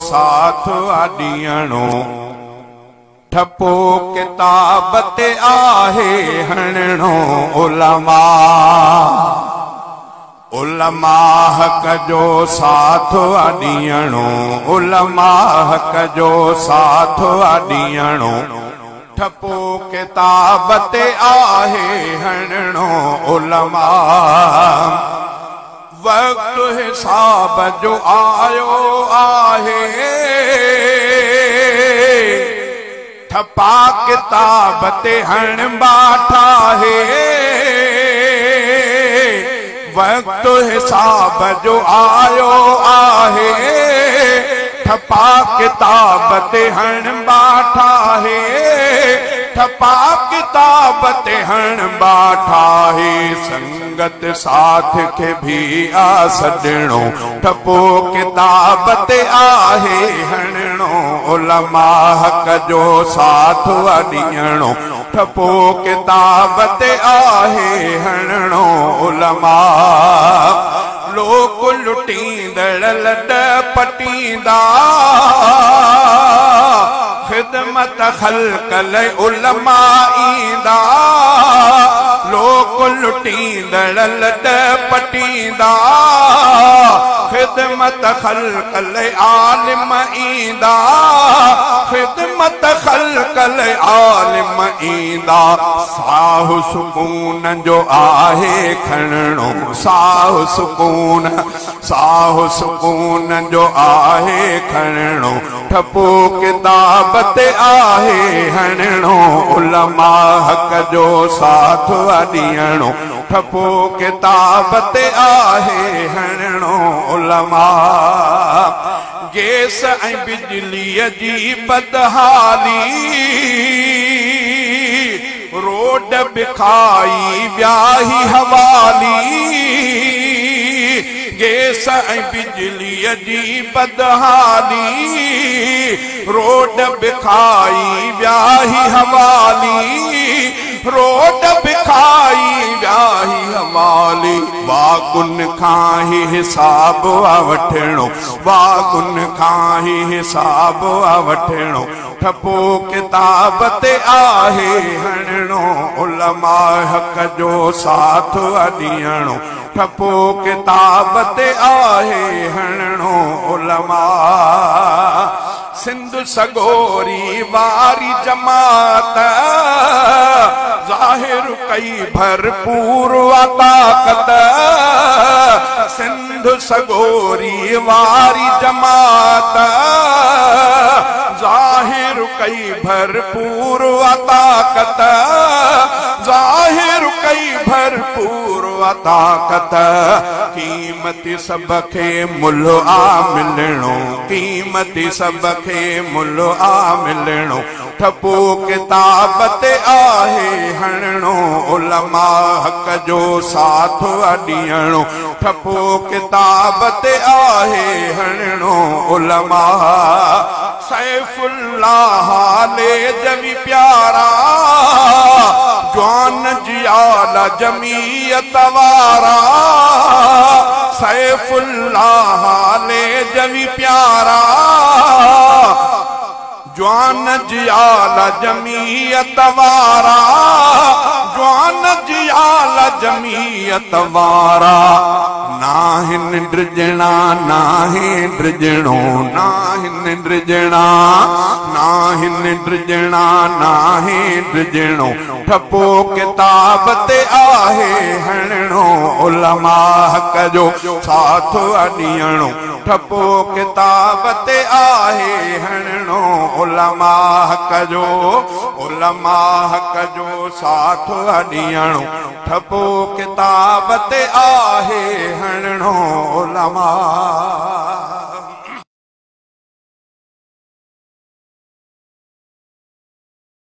साथ अॾियणो ठपो किताब ते आहे हणणो उलमा उलमा हक जो साथ अॾियणो उलमा हक जो साथ अॾियणो ठपो किताब ते आहे हणणो उलमा वक्त हिसाब जो आयो आहे ठपा किताब ते हण बाठा है वक्त हिसाब जो आयो आहे ठपा किताब ते हण बाठा है ठपा किताब ते हण बाठा है संगत साथ के भी आ सॾणो ठपो किताब ते आहे हणणो उलमा हक जो साथ अॾियणो ठपो किताब ते आहे हणणो उलमा लोक लुटींदड़ लॾ पटींदा खिदमत ख़ल्क़ लाइ उलमा ईंदा लोक लुटींदड़ लॾ पटींदा खिदमत ख़ल्क़ लाइ आलिम ईंदा खिदमत ख़ल्क़ लाइ आलिम ईंदा साह सुकून जो आहे खणणो साह सुकून जो आहे खणणो ठपो किताब ते आहे हणणो उलमा हक जो साथ अॾियणो ठपो किताब ते आहे हणणो उलमा गैस ऐं बिजलीअ जी बदहाली रोड बिखाई व्याही हवाली गैस ऐं बिजलीअ जी बदहाली रोड बिखाई व्याही हवाली रोड बिखाई व्याही हवाली वागुन खां ही हिसाब आ वठणो वागुन खां ही हिसाब आ वठणो ठपो किताब ते आहे हणणो उलमा हक जो साथ अॾियणो ठपो किताब ते आहे हणणो उलमा सिंध सगोरी वारी जमात ज़ाहिर कई भरपूर ताकत सिंध सगोरी वारी जमात ज़ाहिर कई भरपूर ताकत ज़ाहिर कई भरपूर ताकत कीमती सब खे मुल आ मिलणो कीमती सब खे मुल आ मिलणो ठपो किताब ते आहे हणणो उलमा हक जो साथ अॾियणो ठपो किताब ते आहे हणणो उलमा सैफुल्लाह ले जवी प्यारा जवान जियाला जमीयत वारा सैफुल्लाह ले जवी प्यारा जवान जियाला जमीयत वारा जवान जियाला जमीयत वारा नाहिन ड्रिजणा नाहे ड्रिजणो नाहिन ड्रिजणा नाहिन ड्रिजणा नाहे ड्रिजणो ठपो किताब ते आहे हणणो उलमा हक जो साथ अॾियणो ठपो किताब ते आहे हणणो उलमा हक जो साथ अॾियणो ठपो किताब ते आहे हणणो उलमा।